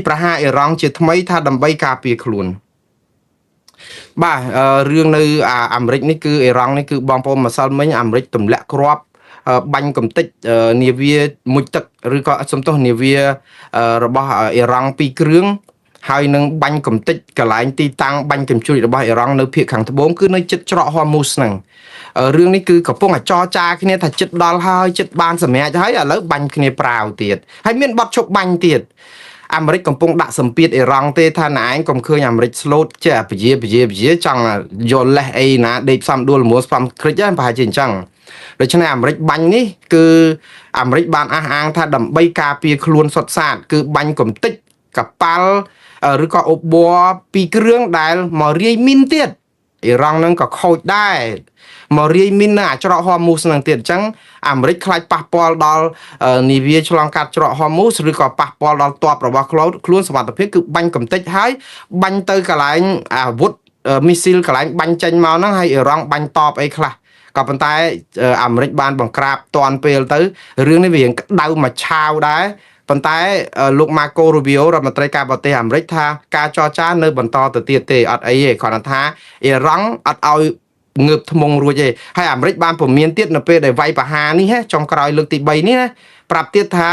ប្រហារអ៊ីរ៉ង់ជាថ្មីថាដើម្បីការពារខ្លួនបាទរឿងនៅអាមេរិកនេះគឺអ៊ីរ៉ង់នេះគឺបងប្អូនម្សិលមិញអាមេរិកទម្លាក់គ្រាប់បាញ់កំទេចនាវាមុជទឹកឬក៏សំទោសនាវារបស់អ៊ីរ៉ង់2គ្រឿងហើយនឹងបាញ់កំទេចកន្លែងទីតាំងបាញ់កំជ្រួចរបស់អ៊ីរ៉ង់នៅភាគខាងត្បូងគឺនៅជិតច្រកហ័រមូសហ្នឹងរឿងនេះគឺកំពុងចរចាគ្នាថាជិតដល់ហើយជិតបានសម្រេចហើយឥឡូវបាញ់គ្នាប្រាវទៀតហើយមានបទឈប់បាញ់ទៀតអាមេរិកកំពុងដាក់សម្ពាធអ៊ីរ៉ង់ទេថាណែឯងកុំឃើញអាមេរិកស្លូតចេះពជាចង់យកលេសអីណាដេកផ្សំដួលល្មួស្បំគ្រិចហ្នឹងប្រហែលជាអញ្ចឹងដូច្នេះអាមេរិកបាញ់នេះគឺអាមេរិកបានអះអាងថាដើម្បីការពារខ្លួនសុទ្ធសាធគឺបាញ់កំទេចកប៉ាល់ឬក៏អបបរ2គ្រឿងដែលមករាយមីនទៀតអ៊ីរ៉ង់នឹងក៏ខូចដែរមករាយមីននៅច្រកហ័រមូសហ្នឹងទៀតអញ្ចឹងអាមេរិកខ្លាចប៉ះពាល់ដល់នាវាឆ្លងកាត់ច្រកហ័រមូសឬក៏ប៉ះពាល់ដល់ទ័ពរបស់ខ្លួនសមត្ថភាពគឺបាញ់កំទេចហើយបាញ់ទៅកន្លែងអាវុធមីស៊ីលកន្លែងបាញ់ចេញមកហ្នឹងហើយអ៊ីរ៉ង់បាញ់តបអីខ្លះក៏ប៉ុន្តែអាមេរិកបានបង្ក្រាបតាន់ពេលទៅរឿងនេះវាក្តៅមួយឆាវដែរប៉ុន្តែលោក Marco Rubio រដ្ឋមន្ត្រីការបរទេសអាមេរិកថាការចរចានៅបន្តទៅទៀតទេអត់អីទេគ្រាន់តែថាអ៊ីរ៉ង់អត់ឲ្យងើបថ្មងរួចទេហើយអាមេរិកបានពមៀនទៀតនៅពេលដែលវាយប្រហារនេះចុងក្រោយលើកទី3នេះណាប្រាប់ទៀតថា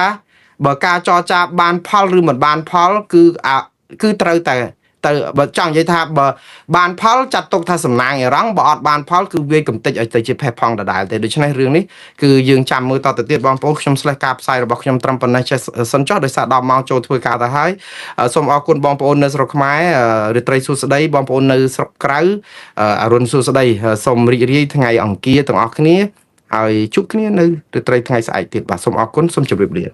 បើការចរចាបានផលឬមិនបានផលគឺត្រូវតែបើចង់និយាយថាបើបានផលចាត់ទុកថាសំណាងអ៊ីរ៉ង់បើអត់បានផលគឺវាយកំទេចឲ្យទៅជាផេះផង់ដដែលទេដូច្នេះរឿងនេះគឺយើងចាំមើលតទៅទៀតបងប្អូនខ្ញុំស្លេះការផ្សាយរបស់ខ្ញុំត្រឹមប៉ុណ្ណេះចេះសិនចុះដោយសារ10ម៉ោងចូលធ្វើការទៅហើយសូមអរគុណបងប្អូននៅស្រុកខ្មែររាត្រីសួស្តីបងប្អូននៅស្រុកក្រៅអរុនសួស្តីសូមរីករាយថ្ងៃអង្គារទាំងអស់គ្នាហើយជួបគ្នានៅរាត្រីថ្ងៃស្អែកទៀតបាទសូមអរគុណសូមជម្រាបលា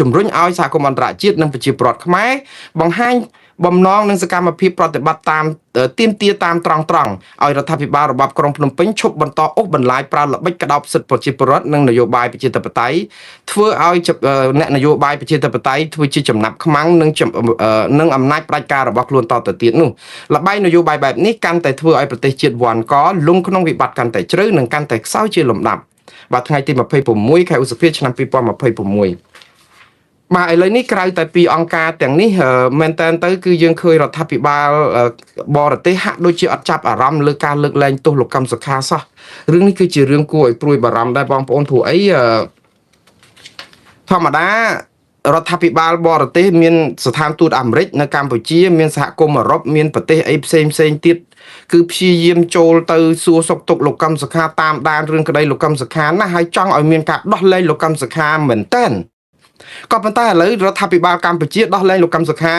ជំរុញឲ្យសហគមន៍អន្តរជាតិនិងប្រជាពលរដ្ឋខ្មែរបង្ហាញបំណងនិងសកម្មភាពប្រតិបត្តិតាមទាមទារតាមត្រង់ឲ្យរដ្ឋាភិបាលរបបក្រុងភ្នំពេញឈប់បន្តអូសបន្លាយប្រើល្បិចក្តោបសិទ្ធិប្រជាពលរដ្ឋនិងនយោបាយប្រជាធិបតេយ្យធ្វើឲ្យអ្នកនយោបាយប្រជាធិបតេយ្យធ្វើជាចំណាប់ខ្មាំងនិងអំណាចផ្ដាច់ការរបស់ខ្លួនតទៅទៀតនោះល្បែងនយោបាយបែបនេះកាន់តែធ្វើឲ្យប្រទេសជាតិវាន់កលងក្នុងវិបត្តិកាន់តែជ្រៅនិងកាន់តែខ្សោយជាលំដាប់បាទថ្ងៃទី26ខែឧសភាឆ្នាំ2026បាទឥឡូវនេះក្រៅតែពីអង្គការទាំងនេះមែនតើទៅគឺយើងឃើញរដ្ឋាភិបាលបរទេសហាក់ដូចជាអត់ចាប់អារម្មណ៍លើការលើកលែងទោសលោកកឹមសុខាសោះរឿងនេះគឺជារឿងគួរឲ្យព្រួយបារម្ភដែរបងប្អូនព្រោះអីធម្មតារដ្ឋាភិបាលបរទេសមានស្ថានទូតអាមេរិកនៅកម្ពុជាមានសហគមន៍អឺរ៉ុបមានប្រទេសអីផ្សេងទៀតគឺព្យាយាមចូលទៅសួរសុខទុក្ខលោកកឹមសុខាតាមដានរឿងក្តីលោកកឹមសុខាណាហើយចង់ឲ្យមានការដោះលែងលោកកឹមសុខាមែនតើក៏ប៉ុន្តែឥឡូវរដ្ឋាភិបាលកម្ពុជាដោះលែងលោកកឹមសុខា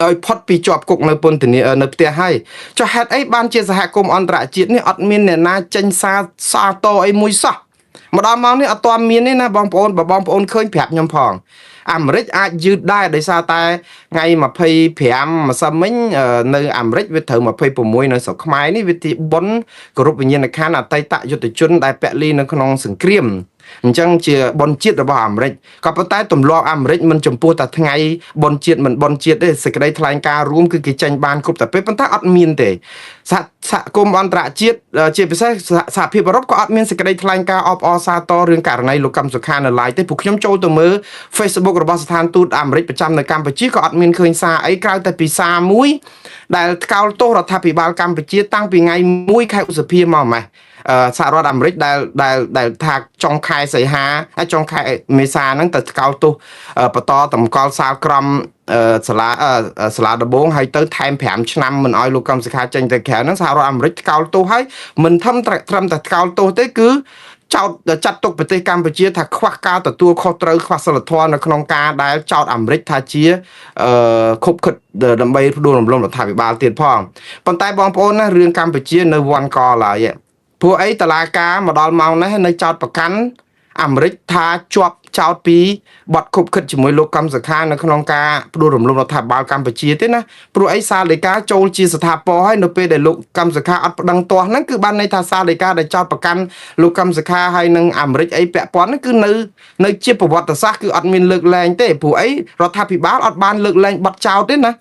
ឲ្យផុតពីជាប់គុកនៅពន្ធនាគារនៅផ្ទះហើយចុះហេតុអីបានជាសហគមន៍អន្តរជាតិនេះអត់មានអ្នកណាចេញសារតអីមួយសោះមកដល់មកនេះអត់ទាន់មានទេណាបងប្អូនបើបងប្អូនឃើញប្រាប់ខ្ញុំផងអាមេរិកអាចយឺតដែរដោយសារតែថ្ងៃ25ម្សិលមិញនៅអាមេរិកវាត្រូវ26នៅស្រុកខ្មែរនេះវាទីបុណ្យគោរពវិញ្ញាណក្ខន្ធអតីតយុទ្ធជនដែលពលីនៅក្នុងសង្គ្រាមអញ្ចឹងជាបុណ្យជាតិរបស់អាមេរិកក៏ប៉ុន្តែទម្លាប់អាមេរិកមិនចំពោះតែថ្ងៃបុណ្យជាតិមិនបុណ្យជាតិទេសេចក្តីថ្លែងការណ៍រួមគឺគេចេញបានគ្រប់តែពេលប៉ុន្តែអត់មានទេសហគមន៍អន្តរជាតិជាពិសេសសហភាពអឺរ៉ុបក៏អត់មានសេចក្តីថ្លែងការណ៍អបអរសាទររឿងករណីលោកកឹមសុខានៅឡើយទេព្រោះខ្ញុំចូលទៅមើល Facebook របស់ស្ថានទូតអាមេរិកប្រចាំនៅកម្ពុជាក៏អត់មានឃើញសារអីក្រៅតែពីសារមួយដែលថ្កោលទោសរដ្ឋាភិបាលកម្ពុជាតាំងពីថ្ងៃ1ខែឧសភាមកម៉េះសហរដ្ឋអាមេរិកដែលថាចុងខែសីហាហើយចុងខែមេសាហ្នឹងទៅថ្កោលទោសបន្តតម្កល់សាលក្រមសាលាដំបងហើយទៅថែម5ឆ្នាំមិនឲ្យលោកកឹមសុខាចេញទៅក្រៅហ្នឹងសហរដ្ឋអាមេរិកថ្កោលទោសហើយមិនត្រឹមតែថ្កោលទោសទេគឺចាត់ទុកប្រទេសកម្ពុជាថាខ្វះការទទួលខុសត្រូវខ្វះសិលធម៌នៅក្នុងការដែលចោទអាមេរិកថាជាខុបខិតដើម្បីផ្ដួលរំលំរដ្ឋាភិបាលទៀតផងប៉ុន្តែបងប្អូនណារឿងកម្ពុជានៅវាន់កឡើយព្រោះអីតឡាការមកដល់ម៉ោងនេះនៅចោតប្រកាន់អាមេរិកថាជាប់ចោតពីបទខុបខិតជាមួយលោកកឹមសុខានៅក្នុងការផ្ដួលរំលំរដ្ឋាភិបាលកម្ពុជាទេណាព្រោះអីសាលដីកាចូលជាស្ថាពរហើយនៅពេលដែលលោកកឹមសុខាអត់ប្តឹងទាស់ហ្នឹងគឺបានន័យថាសាលដីកាដែលចោតប្រកាន់លោកកឹមសុខាហើយនឹងអាមេរិកអីពាក់ព័ន្ធហ្នឹងគឺនៅជាប្រវត្តិសាស្ត្រគឺអត់មានលើកលែងទេព្រោះអីរដ្ឋាភិបាលអត់បានលើកលែងបទចោតទេណា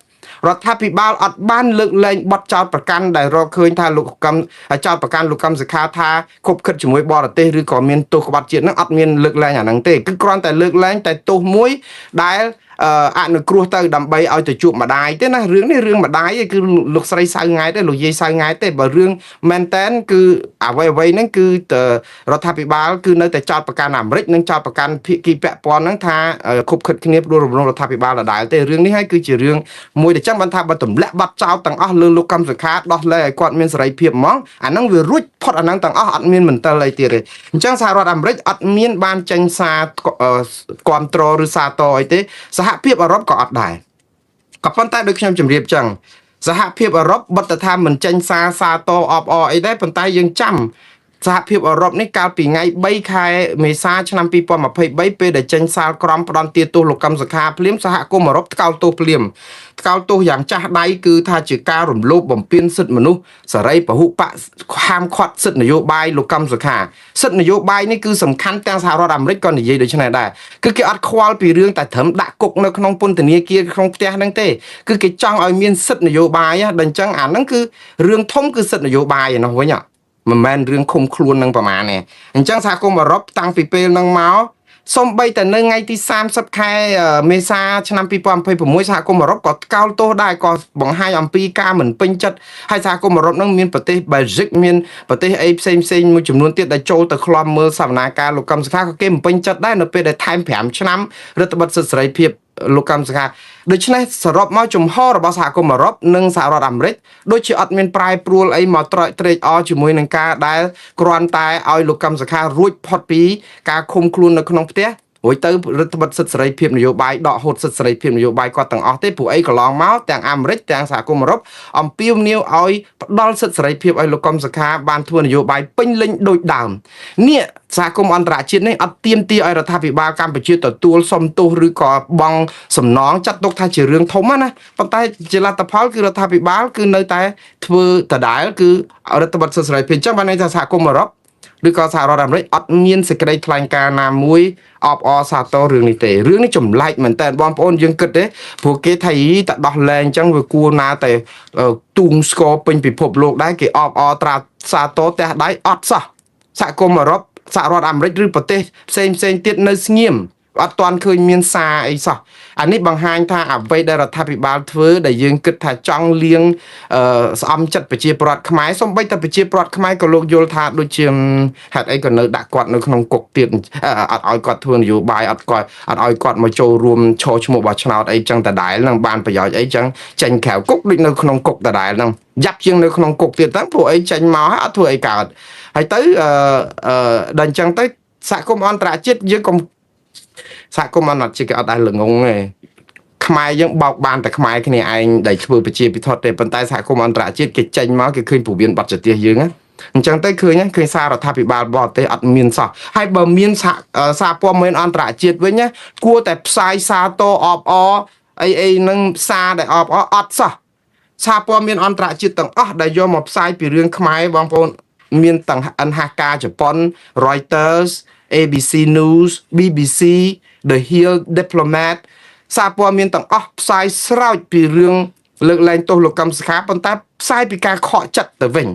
រដ្ឋាភិបាលអត់បានលើកលែងបទចោទប្រកាន់ដែលរកឃើញថាលោកកម្មចោទប្រកាន់លោកកម្មសខាថាគប់ខិតជាមួយបរទេសឬក៏មានទោសក្បត់ជាតិនឹងអត់មានលើកលែងអាហ្នឹងទេគឺគ្រាន់តែលើកលែងតែទោសមួយដែលអនុគ្រោះទៅដើម្បីឲ្យទៅជួបម្ដាយទេណារឿងនេះរឿងម្ដាយឯងគឺលោកស្រីសៅថ្ងៃទេលោកយាយសៅថ្ងៃទេបើរឿងមែនតែនគឺអ្វីហ្នឹងគឺរដ្ឋាភិបាលគឺនៅតែចោទប្រកាន់អាមេរិកនិងចោទប្រកាន់ភាគីពាក់ព័ន្ធហ្នឹងថាខុបខិតគ្នាផ្ដួលរំលងរដ្ឋាភិបាលដដែលទេរឿងនេះហើយគឺជារឿងមួយដែលចាំបានថាបើទម្លាក់បាត់ចោលទាំងអស់លើលោកកម្មសខាដោះលែងឲ្យគាត់មានសេរីភាពហ្មងអាហ្នឹងវារួចផុតអាហ្នឹងទាំងអស់អត់មានមន្ទិលអីទៀតទេអញ្ចឹងសហរដ្ឋអាមេរិកអត់មានបានចេញសារគ្រប់គ្រងឬសារតអីទេសហភាពអឺរ៉ុបក៏អត់ដែរក៏ប៉ុន្តែដូចខ្ញុំជម្រាបចឹងសហភាពអឺរ៉ុបបិទទៅថាមិនចេញសារតអបអអីដែរប៉ុន្តែយើងចាំសហភាពអឺរ៉ុបនេះកាលពីថ្ងៃ3ខែមេសាឆ្នាំ2023ពេលដែលចេញសាលក្រមផ្ដន្ទាទោសលោកកម្មសខាភ្លាមសហគមន៍អឺរ៉ុបថ្កោលទោសភ្លាមថ្កោលទោសយ៉ាងចាស់ដៃគឺថាជាការរំលោភបំពានសិទ្ធិមនុស្សសេរីពហុបកហាមឃាត់សិទ្ធិនយោបាយលោកកម្មសខាសិទ្ធិនយោបាយនេះគឺសំខាន់ទាំងសហរដ្ឋអាមេរិកក៏និយាយដូចនេះដែរគឺគេអត់ខ្វល់ពីរឿងតែត្រឹមដាក់គុកនៅក្នុងពន្ធនាគារក្នុងផ្ទះហ្នឹងទេគឺគេចង់ឲ្យមានសិទ្ធិនយោបាយដល់អញ្ចឹងអាហ្នឹងគឺរឿងធំគឺសិទ្ធិនយោបាយឯនោះវិញមិនមែនរឿងឃុំខ្លួននឹងប្រមាណទេអញ្ចឹងសហគមន៍អឺរ៉ុបតាំងពីពេលហ្នឹងមកសូម្បីតែនៅថ្ងៃទី30ខែមេសាឆ្នាំ2026សហគមន៍អឺរ៉ុបក៏កោតទោសដែរក៏បង្ហាញអំពីការមិនពេញចិត្តហើយសហគមន៍អឺរ៉ុបហ្នឹងមានប្រទេសបែលហ្សិកមានប្រទេសអីផ្សេងមួយចំនួនទៀតដែលចូលទៅឃ្លាំមើលសវនាការលោកកម្មសខាក៏គេមិនពេញចិត្តដែរនៅពេលដែលថែម5ឆ្នាំរដ្ឋបတ်សិទ្ធិសេរីភាពលោកកម្មសខាដូច្នេះសរុបមកជំហររបស់សហគមន៍អឺរ៉ុបនិងសហរដ្ឋអាមេរិកដូចជាអត់មានប្រែប្រួលអីមកត្រេកអរជាមួយនឹងការដែលគ្រាន់តែឲ្យលោកកម្មសខារួចផុតពីការឃុំខ្លួននៅក្នុងផ្ទះរួចទៅរដ្ឋបတ်សិទ្ធិសេរីភាពនយោបាយដកហូតសិទ្ធិសេរីភាពនយោបាយគាត់ទាំងអស់ទេពួកអីកន្លងមកទាំងអាមេរិកទាំងសហគមន៍អឺរ៉ុបអំពាវនាវឲ្យផ្ដល់សិទ្ធិសេរីភាពឲ្យលោកកម្មសខាបានធ្វើនយោបាយពេញលេញដូចដើមនេះសហគមន៍អន្តរជាតិនេះអត់ទាមទារឲ្យរដ្ឋាភិបាលកម្ពុជាទទួលសំទោសឬក៏បង់សំណងចាត់ទុកថាជារឿងធំណាប៉ុន្តែជាលទ្ធផលគឺរដ្ឋាភិបាលគឺនៅតែធ្វើដដែលគឺរដ្ឋបတ်សិទ្ធិសេរីភាពអញ្ចឹងបានន័យថាសហគមន៍អឺរ៉ុបឬក៏សហរដ្ឋអាមេរិកអត់មានសេចក្តីថ្លែងការណ៍ណាមួយអបអរសាទររឿងនេះទេរឿងនេះចម្លែកមែនតើបងប្អូនយើងគិតទេព្រោះគេថាតែដោះលែងអញ្ចឹងវាគួរណាតែទូងស្គរពេញពិភពលោកដែរគេអបអរត្រាសាទរផ្ទះដៃអត់សោះសហគមន៍អឺរ៉ុបសហរដ្ឋអាមេរិកឬប្រទេសផ្សេងទៀតនៅស្ងៀមអត់ទាន់ឃើញមានសារអីសោះអានេះបង្ហាញថាអ្វីដែលរដ្ឋាភិបាលធ្វើដែលយើងគិតថាចង់លៀងស្អំចិត្តប្រជាពលរដ្ឋខ្មែរសូម្បីតែប្រជាពលរដ្ឋខ្មែរក៏លោកយល់ថាដូចជាហេតុអីក៏នៅដាក់គាត់នៅក្នុងគុកទៀតអត់ឲ្យគាត់ធ្វើនយោបាយអត់ឲ្យគាត់មកចូលរួមឈរឈ្មោះបោះឆ្នោតអីចឹងដដែលនឹងបានប្រយោជន៍អីចឹងចេញក្រៅគុកដូចនៅក្នុងគុកដដែលហ្នឹងយ៉ាប់ជាងនៅក្នុងគុកទៀតហ្នឹងពួកអីចេញមកហើយអត់ធ្វើអីកើតហើយទៅដល់អញ្ចឹងទៅសហគមន៍អន្តរជាតិយើងកុំសហគមន៍អន្តរជាតិគេអត់ដែលល្ងងទេខ្មែរយើងបោកបានតែខ្មែរគ្នាឯងដែលធ្វើប្រជាពិធដ្ឋទេប៉ុន្តែសហគមន៍អន្តរជាតិគេចេញមកគេឃើញពវៀនបាត់ចទាសយើងណាអញ្ចឹងទៅឃើញសាររដ្ឋាភិបាលបរទេសអត់មានសោះហើយបើមានសារព័ត៌មានអន្តរជាតិវិញណាគួរតែផ្សាយសារតអបអអីនឹងសារដែលអបអអត់សោះសារព័ត៌មានអន្តរជាតិទាំងអស់ដែលយកមកផ្សាយពីរឿងខ្មែរបងប្អូនមានទាំង NHK ជប៉ុន Reuters ABC News BBC The Hill Diplomat សារព័ត៌មានទាំងអស់ផ្សាយស្រោចពីរឿងលើកលែងទោសលោកកម្មសខាប៉ុន្តែផ្សាយពីការខកចិត្តទៅវិញ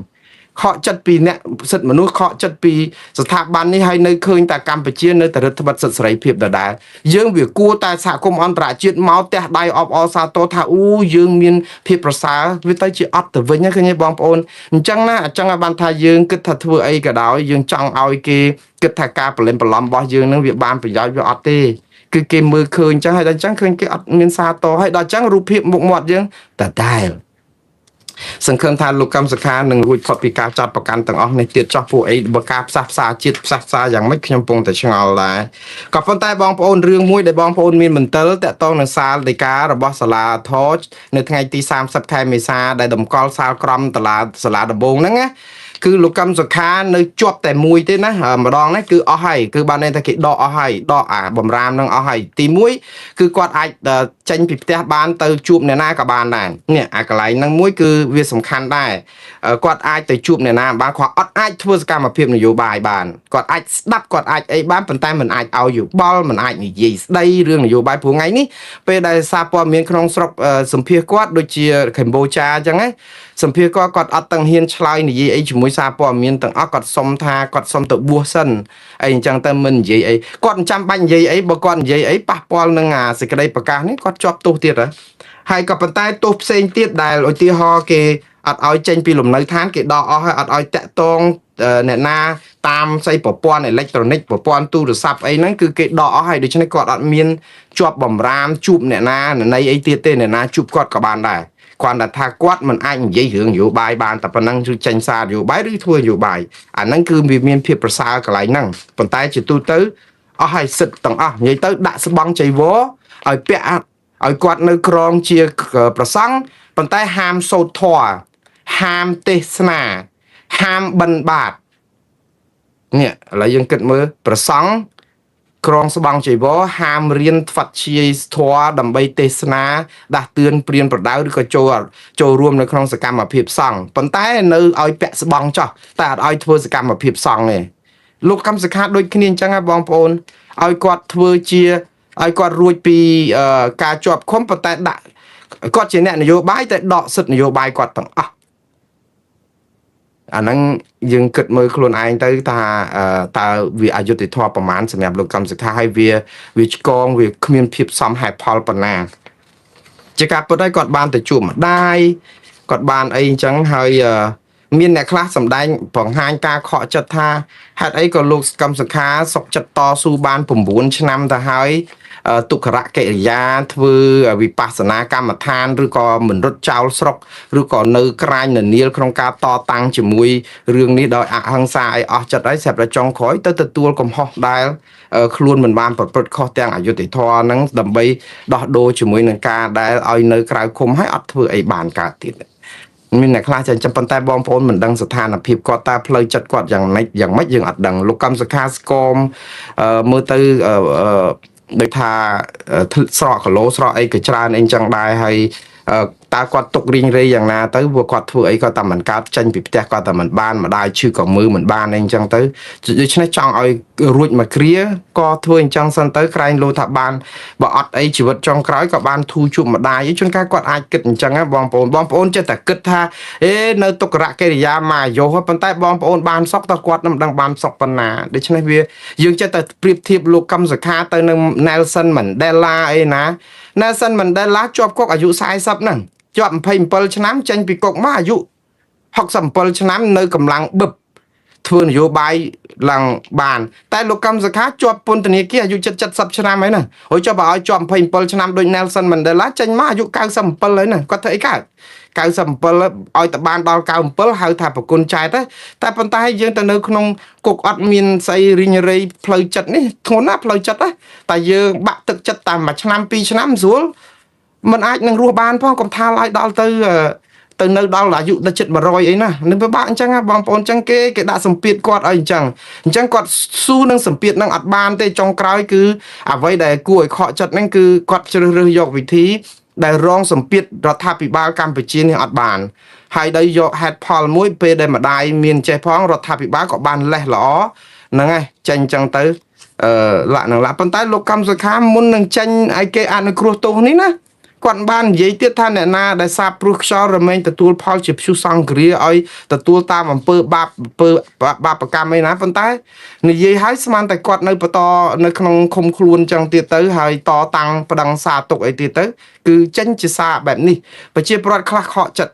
ខកចិត្តពីអ្នកសិទ្ធិមនុស្សខកចិត្តពីស្ថាប័ននេះហើយនៅឃើញតែកម្ពុជានៅតែរដ្ឋបတ်សិទ្ធិសេរីភាពដដែលយើងវាគួរតែសហគមន៍អន្តរជាតិមកផ្ទះដៃអបអរសាទរថាយើងមានភាពប្រសើរវាទៅជាអត់ទៅវិញឃើញទេបងប្អូនអញ្ចឹងណាអញ្ចឹងឲ្យបានថាយើងគិតថាធ្វើអីក៏ដោយយើងចង់ឲ្យគេគិតថាការប្រឡែមប្រឡំរបស់យើងនឹងវាបានប្រយោជន៍វាអត់ទេគឺគេមើលឃើញអញ្ចឹងហើយដល់អញ្ចឹងឃើញគេអត់មានសារតហើយដល់អញ្ចឹងរូបភាពមុខមាត់យើងដដែលសង្ឃឹមថាលោកកម្មសខានឹងរួចផុតពីការចាត់ប្រកាន់ទាំងអស់នេះទៀតចោះពួកអីបើការផ្សះផ្សាជាតិផ្សះផ្សាយ៉ាងម៉េចខ្ញុំពងតែឆ្ងល់ដែរក៏ប៉ុន្តែបងប្អូនរឿងមួយដែលបងប្អូនមានមន្ទិលតាក់ទងនឹងសាលដីការបស់សាលាធរនៅថ្ងៃទី30ខែមេសាដែលតម្កល់សាលក្រមសាលាដំបងហ្នឹងណា គឺលោកកម្មសខានៅជាប់តែមួយទេណាម្ដងនេះគឺអស់ហើយគឺបានន័យថាគេដកអស់ហើយដកអាបំរាមនឹងអស់ហើយទី1គឺគាត់អាចចេញពីផ្ទះបានទៅជួបអ្នកណាក៏បានដែរនេះអាកន្លែងហ្នឹងមួយគឺវាសំខាន់ដែរគាត់អាចទៅជួបអ្នកណាបានគាត់អត់អាចធ្វើសកម្មភាពនយោបាយបានគាត់អាចស្ដាប់គាត់អាចអីបានប៉ុន្តែមិនអាចឲ្យយោបល់មិនអាចនិយាយស្ដីរឿងនយោបាយព្រោះថ្ងៃនេះពេលដែលសារព័ត៌មានក្នុងស្រុកសម្ភាសគាត់ដូចជាកម្ពុជាអញ្ចឹងណាសម្ភារគាត់អត់ទាំងហ៊ានឆ្លើយនិយាយអីជាមួយសារព័ត៌មានទាំងអស់គាត់សុំថាគាត់សុំទៅបួសសិនអីអញ្ចឹងទៅមិននិយាយអីគាត់មិនចាំបាច់និយាយអីបើគាត់និយាយអីប៉ះពាល់នឹងអាសេចក្តីប្រកាសនេះគាត់ជាប់ទោសទៀតហើយក៏ប៉ុន្តែទោសផ្សេងទៀតដែលឧទាហរណ៍គេអត់ឲ្យចេញពីលំនៅឋានគេដកអស់ហើយអត់ឲ្យតាក់ទងអ្នកណាតាមស្អីប្រព័ន្ធអេឡិចត្រូនិកប្រព័ន្ធទូរស័ព្ទអីហ្នឹងគឺគេដកអស់ហើយដូច្នេះគាត់អត់មានជាប់បំរាមជួបអ្នកណាណីអីទៀតទេអ្នកណាជួបគាត់ក៏បានដែរគាត់ថាគាត់មិនអាចនិយាយរឿងនយោបាយបានតែប៉ុណ្ណឹងឬចេញសារនយោបាយឬធ្វើនយោបាយអាហ្នឹងគឺវាមានភាពប្រសើរកន្លែងហ្នឹងប៉ុន្តែជាទូទៅអស់ហើយសិទ្ធទាំងអស់និយាយទៅដាក់ស្បង់ចៃវរឲ្យពាក់ឲ្យគាត់នៅក្រងជាប្រសង់ប៉ុន្តែហាមសូត្រធម៌ហាមទេសនាហាមបិណ្ឌបាតនេះឥឡូវយើងគិតមើលប្រសង់ក្រងស្បង់ចៃវរហាមរៀនថ្វាត់ជាយធម៌ដើម្បីទេសនាដាស់តឿនព្រានប្រដៅឬក៏ចូលរួមនៅក្នុងសកម្មភាពសង្ឃប៉ុន្តែនៅឲ្យពាក់ស្បង់ចោះតែអត់ឲ្យធ្វើសកម្មភាពសង្ឃទេលោកកម្មសិក្ខាដូចគ្នាអញ្ចឹងហ៎បងប្អូនឲ្យគាត់ធ្វើជាឲ្យគាត់រួចពីការជាប់ឃុំប៉ុន្តែដាក់គាត់ជាអ្នកនយោបាយតែដកសិទ្ធិនយោបាយគាត់ទាំងអស់អាហ្នឹងយើងគិតមើលខ្លួនឯងទៅថាតើវាអយុត្តិធម៌ប្រមាណសម្រាប់លោកកម្មសិក្ខាហើយវាឆ្កងវាគ្មានភាពសមហេតុផលប៉ុណ្ណាជាការពិតហើយគាត់បានទៅជួបម្ដាយគាត់បានអីអញ្ចឹងហើយមានអ្នកខ្លះសម្ដែងបង្ហាញការខកចិត្តថាហេតុអីក៏លោកកម្មសិក្ខាសុកចិត្តតស៊ូបាន9ឆ្នាំទៅហើយទុក្ខរកិរិយាធ្វើវិបស្សនាកម្មដ្ឋានឬក៏មិនរត់ចោលស្រុកឬក៏នៅក្រាញននាលក្នុងការតតាំងជាមួយរឿងនេះដោយអហិង្សាឲ្យអស់ចិត្តហើយស្រាប់តែចុងក្រោយទៅទទួលកំហុសដែលខ្លួនមិនបានប្រព្រឹត្តខុសទាំងអយុត្តិធម៌ហ្នឹងដើម្បីដោះដូរជាមួយនឹងការដែលឲ្យនៅក្រៅឃុំហើយអត់ធ្វើអីបានកើតទៀតមានអ្នកខ្លះចាំប៉ុន្តែបងប្អូនមិនដឹងស្ថានភាពគាត់តើផ្លូវចិត្តគាត់យ៉ាងម៉េចយើងអត់ដឹងលោកកម្មសិក្ខាស្គមមើលទៅដូចថាស្រកគីឡូស្រកអីក៏ច្រើនអីចឹងដែរហើយតើគាត់ទុករីងរៃយ៉ាងណាទៅព្រោះគាត់ធ្វើអីក៏តែមិនកើតចេញពីផ្ទះគាត់តែមិនបានម្ដាយឈឺក៏មើលមិនបានអីចឹងទៅដូច្នេះចង់ឲ្យរួចមកគ្រាក៏ធ្វើអញ្ចឹងសិនទៅក្រែងលោថាបានបើអត់អីជីវិតចុងក្រោយក៏បានធូរជួបម្ដាយជួនកាលគាត់អាចគិតអញ្ចឹងណាបងប្អូនចេះតែគិតថានៅទុក្ខរកិរិយាមកអាយុប៉ុន្តែបងប្អូនបានសុខតើគាត់មិនដឹងបានសុខប៉ុណ្ណាដូច្នេះវាយើងចេះតែប្រៀបធៀបលោកកម្មសិក្ខាទៅនឹង Nelson Mandela អីណា Nelson Mandela ជាប់គុកអាយុ40ហ្នឹងជាប់27ឆ្នាំចេញពីគុកមកអាយុ67ឆ្នាំនៅកម្លាំងបឹបធ្វើនយោបាយឡើងបានតែលោកកម្មសិក្ខាជាប់ពន្ធនាគារអាយុ70ឆ្នាំហើយណាហើយចុះបើឲ្យជាប់27ឆ្នាំដូច Nelson Mandela ចេញមកអាយុ97ហើយណាគាត់ធ្វើអីកើត97ឲ្យតបានដល់97ហៅថាប្រគុណចែកតែប៉ុន្តែយើងទៅនៅក្នុងគុកអត់មានស្អីរីងរៃផ្លូវចិត្តនេះធ្ងន់ណាផ្លូវចិត្តតែយើងបាក់ទឹកចិត្តតាមមួយឆ្នាំ2ឆ្នាំស្រួលมันអាចនឹងរស់បានផងកុំថាឡើយដល់ទៅនៅដល់អាយុដល់ជិត100អីណានឹងពិបាកអញ្ចឹងបងប្អូនអញ្ចឹងគេដាក់សម្ពាធគាត់ឲ្យអញ្ចឹងគាត់ស៊ូនឹងសម្ពាធនឹងអត់បានទេចុងក្រោយគឺអ្វីដែលគួរឲ្យខកចិត្តហ្នឹងគឺគាត់ជ្រើសរើសយកវិធីដែលរងសម្ពាធរដ្ឋាភិបាលកម្ពុជានេះអត់បានហើយដោយយកហេតុផលមួយពេលដែលម្ដាយមានចេះផងរដ្ឋាភិបាលក៏បានលេះល្អហ្នឹងហើយចេញអញ្ចឹងទៅលាក់នឹងលាក់ប៉ុន្តែលោកកម្មសិក្ខាមុននឹងចេញឲ្យគេអនុគ្រោះទោសនេះណាគាត់បាននិយាយទៀតថាអ្នកណាដែលសាបព្រោះខ្យល់រមែងទទួលផលជាព្យុះសង្គ្រាឲ្យទទួលតាមអំពើបាបកម្មឯណាប៉ុន្តែនិយាយឲ្យស្មានតែគាត់នៅបន្តនៅក្នុងឃុំខ្លួនចឹងទៀតទៅហើយតតាំងប្តឹងសារទុកអីទៀតទៅគឺចេញជាសារបែបនេះប្រជាពលរដ្ឋខ្លះខកចិត្ត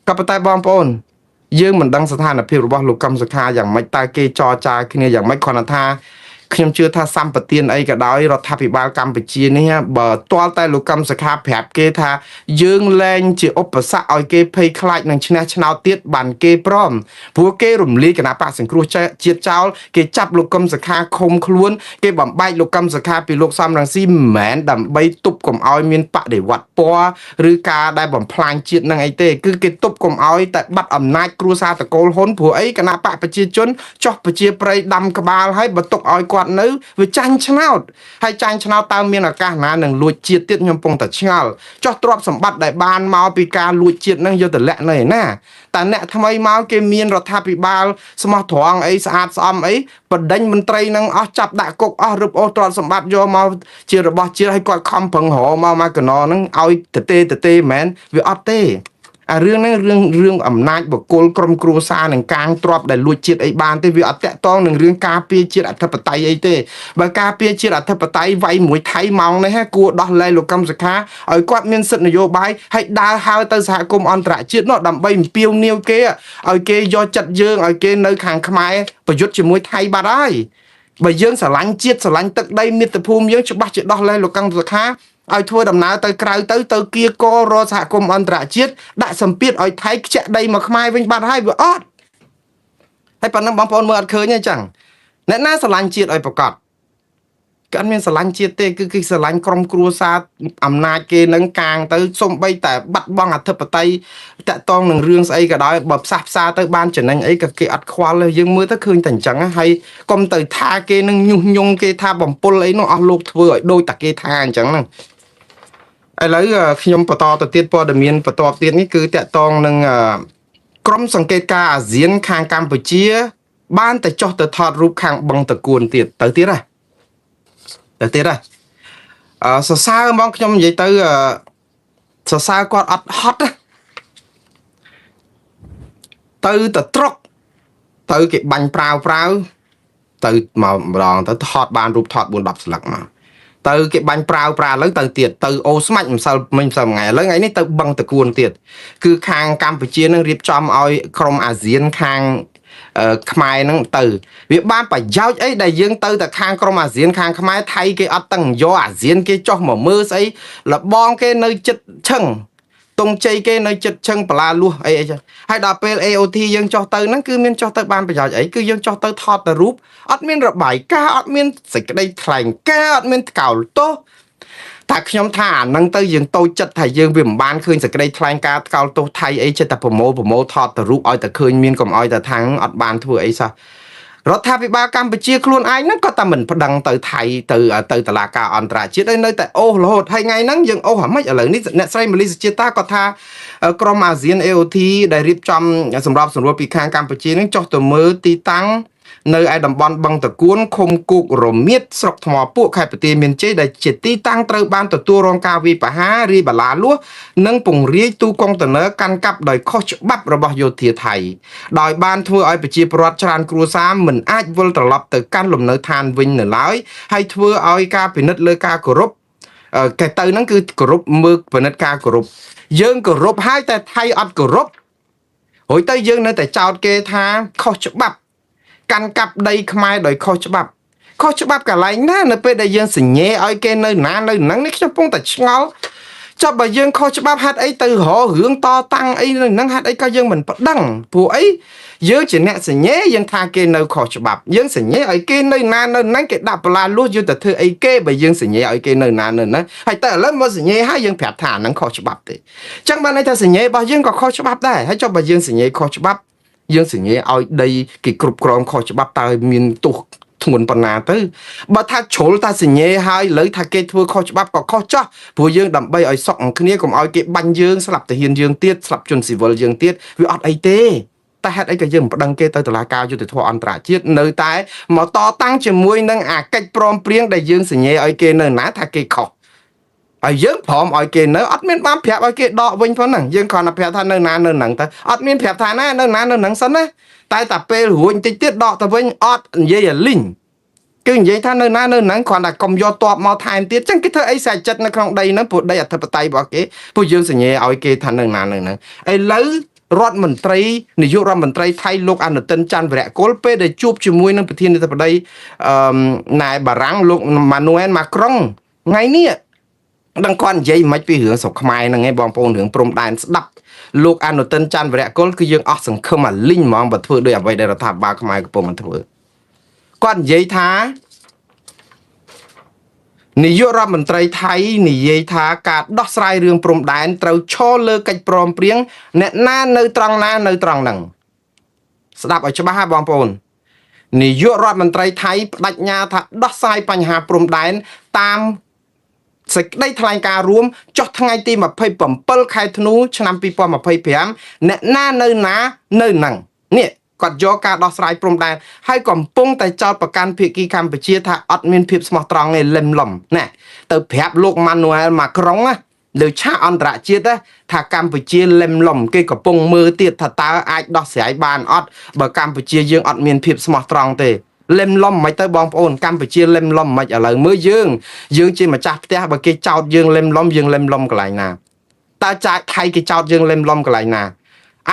ក៏ប៉ុន្តែបងប្អូនយើងមិនដឹងស្ថានភាពរបស់លោកកម្មសិក្ខាយ៉ាងម៉េចតើគេចរចាគ្នាយ៉ាងម៉េចគ្រាន់តែថា ខ្ញុំជឿថាសម្បទានអីក៏ដោយរដ្ឋាភិបាលកម្ពុជានេះបើទាល់តែលោកកឹមសុខាប្រាប់គេថាយើងលែងជាឧបសគ្គឲ្យគេភ័យខ្លាចនឹងឈ្នះឆ្នោតទៀតបានគេព្រមព្រោះគេរំលាយគណៈបកសង្គ្រោះជាតិចោលគេចាប់លោកកឹមសុខាឃុំខ្លួនគេបំបែកលោកកឹមសុខាពីលោកសំរងស៊ីមិនមែនដើម្បីទប់កុំឲ្យមានបដិវត្តពណ៌ឬការដែលបំផ្លាញជាតិនឹងអីទេគឺគេទប់កុំឲ្យតែបាត់អំណាចគ្រួសារតកូលហ៊ុនព្រោះអីគណៈបកប្រជាជនចោះប្រជាប្រិយដាំក្បាលហើយបើទុកឲ្យគាត់នៅវាចាញ់ឆ្នោតហើយចាញ់ឆ្នោតតើមានឱកាសណានឹងលួចជាតិទៀតខ្ញុំពងតែឆ្ងល់ចោះទ្រព្យសម្បត្តិដែលបានមកពីការលួចជាតិនឹងយកទៅលាក់នៅឯណាតែអ្នកថ្មីមកគេមានរដ្ឋាភិបាលស្មោះត្រង់អីស្អាតស្អំអីបដិញមន្ត្រីនឹងអស់ចាប់ដាក់គុកអស់រឹបអូសទ្រព្យសម្បត្តិយកមកជារបស់ជាតិឲ្យគាត់ខំប្រឹងរមកកណោហ្នឹងឲ្យតេមែនវាអត់ទេអារឿងហ្នឹងរឿងអំណាចបុគ្គលក្រុមគ្រួសារនឹងកាងទ្របដែលលួចជាតិអីបានទេវាអត់តាក់ទងនឹងរឿងការពារជាតិអធិបតេយ្យអីទេបើការពារជាតិអធិបតេយ្យវាយមួយថៃម៉ោងនេះគួរដោះលែងលោកកឹមសុខាឲ្យគាត់មានសិទ្ធិនយោបាយឲ្យដើរហើរទៅសហគមន៍អន្តរជាតិនោះដើម្បីអំពាវនាវគេឲ្យគេយកចិត្តយើងឲ្យគេនៅខាងខ្មែរប្រយុទ្ធជាមួយថៃបាត់ហើយបើយើងស្រឡាញ់ជាតិស្រឡាញ់ទឹកដីមាតុភូមិយើងច្បាស់ជាដោះលែងលោកកឹមសុខាឲ្យធ្វើដំណើរទៅក្រៅទៅគៀករសហគមន៍អន្តរជាតិដាក់សម្ពាធឲ្យថៃខ្ជាក់ដីមកខ្មែរវិញបាត់ហើយវាអត់ហើយប៉ុណ្ណឹងបងប្អូនមើលអត់ឃើញទេចឹងអ្នកណាស្រឡាញ់ជាតិឲ្យប្រកបក៏អត់មានស្រឡាញ់ជាតិទេគឺគេស្រឡាញ់ក្រុមគ្រួសារអំណាចគេនឹងកាងទៅសំបីតែបាត់បង់អធិបតេយ្យតាក់ទងនឹងរឿងស្អីក៏ដោយបើផ្សះផ្សាទៅបានចំណេញអីក៏គេអត់ខ្វល់ទេយើងមើលទៅឃើញតែអញ្ចឹងហើយកុំទៅថាគេនឹងញុះញង់គេថាបំពុលអីនោះអស់លោកធ្វើឲ្យដូចតែគេថាអញ្ចឹងហ្នឹងឥឡូវខ្ញុំបន្តទៅទៀតព័ត៌មានបន្តទៀតនេះគឺតាក់ទងនឹងក្រុមសង្កេតការអាស៊ានខាងកម្ពុជាបានតែចុះទៅថតរូបខាងបឹងតកួនទៀតទៅទៀតហ៎សរសើរហ្មងខ្ញុំនិយាយទៅសរសើរគាត់អត់ហត់ទៅត្រុកទៅគេបាញ់ប្រាវទៅមកម្ដងទៅថតបានរូបថត4 10ស្លឹកមកទៅគេបាញ់ប្រាវលើទៅទៀតទៅអូស្មាច់ម្សិលថ្ងៃឥឡូវថ្ងៃនេះទៅបឹងតកួនទៀតគឺខាងកម្ពុជានឹងរៀបចំឲ្យក្រុមអាស៊ានខាងខ្មែរហ្នឹងទៅវាបានប្រយោជន៍អីដែលយើងទៅតែខាងក្រុមអាស៊ានខាងខ្មែរថៃគេអត់តឹងយកអាស៊ានគេចោះមកមើលស្អីលបងគេនៅចិត្តឈឹងតុងជ័យគេនៅចិត្តឈឹងបលាលួសអីចឹងហើយដល់ពេល AOT យើងចោះទៅហ្នឹងគឺមានចោះទៅបានប្រយោជន៍អីគឺយើងចោះទៅថតទៅរូបអត់មានរបាយការណ៍អត់មានសេចក្តីថ្លែងការណ៍អត់មានកោលទោសតែខ្ញុំថាអាហ្នឹងទៅយើងតូចចិត្តថាយើងវាមិនបានឃើញសេចក្តីថ្លែងការណ៍កោលទោសថៃអីចិត្តតែប្រមូលថតទៅរូបឲ្យតែឃើញមានកុំឲ្យតែថាអត់បានធ្វើអីសោះរដ្ឋាភិបាលកម្ពុជាខ្លួនឯងហ្នឹងក៏តែមិនប្តឹងទៅថៃទៅតុលាការអន្តរជាតិឲ្យនៅតែអូសរហូតហើយថ្ងៃហ្នឹងយើងអូសអាម៉េចឥឡូវនេះអ្នកស្រីម៉ាលីសុជាតាក៏ថាក្រុមអាស៊ាន AOT ដែលរៀបចំសម្របសម្រួលពីខាងកម្ពុជាហ្នឹងចុះទៅមើលទីតាំងនៅឯតំបន់បឹងតកួនឃុំគោករមៀតស្រុកថ្មពួកខេត្តបន្ទាយមានជ័យដែលជាទីតាំងត្រូវបានទទួលរងការវាយប្រហាររីបលាលួសនិងពង្រាយទូកុងតឺន័រកាន់កាប់ដោយខុសច្បាប់របស់យោធាថៃដោយបានធ្វើឲ្យប្រជាពលរដ្ឋច្រើនគ្រួសារមិនអាចវិលត្រឡប់ទៅកាន់លំនៅឋានវិញនៅឡើយហើយធ្វើឲ្យការពិនិត្យលើការគោរពគេទៅហ្នឹងគឺគោរពមើលពិនិត្យការគោរពយើងគោរពហើយតែថៃអត់គោរពរួចទៅយើងនៅតែចោទគេថាខុសច្បាប់កាន់កាប់ដីខ្មែរដោយខុសច្បាប់កន្លែងណានៅពេលដែលយើងសញ្ញេឲ្យគេនៅណានៅហ្នឹងនេះខ្ញុំកំពុងតែឆ្ងល់ចាប់បើយើងខុសច្បាប់ហេតុអីទៅរករឿងតតាំងអីនៅហ្នឹងហេតុអីក៏យើងមិនប្តឹងព្រោះអីយើងជាអ្នកសញ្ញេយើងថាគេនៅខុសច្បាប់យើងសញ្ញេឲ្យគេនៅណានៅហ្នឹងគេដាក់បលាលួសយើងទៅធ្វើអីគេបើយើងសញ្ញេឲ្យគេនៅណានៅហ្នឹងហើយតែឥឡូវមកសញ្ញេឲ្យយើងប្រាប់ថាហ្នឹងខុសច្បាប់ទេអញ្ចឹងបានន័យថាសញ្ញេរបស់យើងក៏ខុសច្បាប់ដែរហើយចុះបើយើងសញ្ញេខុសច្បាប់យើងសញ្ញេឲ្យដីគេគ្រប់គ្រងខុសច្បាប់តើមានទោសធ្ងន់ប៉ុណ្ណាទៅបើថាជ្រុលតាសញ្ញេហើយលើថាគេធ្វើខុសច្បាប់ក៏ខុសចោះព្រោះយើងដើម្បីឲ្យសក់គ្នាកុំឲ្យគេបាញ់យើងស្លាប់ទាហានយើងទៀតស្លាប់ជនស៊ីវិលយើងទៀតវាអត់អីទេតែហេតុអីក៏យើងមិនប្តឹងគេទៅតុលាការយុត្តិធម៌អន្តរជាតិនៅតែមកតតាំងជាមួយនឹងអាកិច្ចព្រមព្រៀងដែលយើងសញ្ញេឲ្យគេនៅណាថាគេខុសហើយយើងព្រមឲ្យគេនៅអត់មានបានប្រាប់ឲ្យគេដកវិញផងហ្នឹងយើងគ្រាន់តែប្រាប់ថានៅណានៅហ្នឹងទៅអត់មានប្រាប់ថាណានៅណានៅហ្នឹងសិនណាតែតែពេលរួចតិចទៀតដកទៅវិញអត់និយាយឲ្យលីងគឺនិយាយថានៅណានៅហ្នឹងគ្រាន់តែកុំយកតបមកថែមទៀតចឹងគេធ្វើអីស្រេចចិត្តនៅក្នុងដីហ្នឹងព្រោះដីអធិបតេយ្យរបស់គេពួកយើងសញ្ញេឲ្យគេថានៅណានៅហ្នឹងឥឡូវ រដ្ឋមន្ត្រីនាយករដ្ឋមន្ត្រីថៃលោកអនុទិនច័ន្ទវរៈកុលពេលដែលជួបជាមួយនឹងប្រធានាធិបតីណែបារាំងលោកម៉ានូអែលម៉ាក្រុងថ្ងៃនេះដឹងគាត់និយាយមិនពីរឿងស្រុកខ្មែរហ្នឹងឯងបងប្អូនរឿងព្រំដែនស្ដាប់លោកអនុទិនច័ន្ទវរៈកុលគឺយើងអស់សង្ឃឹមអាលីងហ្មងបើធ្វើដោយអ្វីដែលរដ្ឋាភិបាលខ្មែរកំពុងតែធ្វើគាត់និយាយថានាយករដ្ឋមន្ត្រីថៃនិយាយថាការដោះស្រាយរឿងព្រំដែនត្រូវឈរលើកិច្ចព្រមព្រៀងអ្នកណានៅត្រង់ណានៅត្រង់ហ្នឹងស្ដាប់ឲ្យច្បាស់ហ่าបងប្អូននាយករដ្ឋមន្ត្រីថៃបដិញ្ញាថាដោះស្រាយបញ្ហាព្រំដែនតាមសេចក្តីថ្លែងការណ៍រួមចុះថ្ងៃទី27ខែធ្នូឆ្នាំ2025អ្នកណានៅណានៅហ្នឹងនេះគាត់យកការដោះស្រាយព្រំដែនហើយកំពុងតែចោទប្រកាន់ភាគីកម្ពុជាថាអត់មានភាពស្មោះត្រង់ទេលឹមលំណាទៅប្រាប់លោកម៉ានូអែលម៉ាក្រុងណាលើឆាកអន្តរជាតិថាកម្ពុជាលឹមលំគេកំពុងមើលទៀតថាតើអាចដោះស្រាយបានអត់បើកម្ពុជាយើងអត់មានភាពស្មោះត្រង់ទេលឹមលំមិនទៅបងប្អូនកម្ពុជាលឹមលំមិនឥឡូវមើលយើងជាម្ចាស់ផ្ទះបើគេចោទយើងលឹមលំយើងលឹមលំកន្លែងណាតើចាច់ថៃគេចោទយើងលឹមលំកន្លែងណា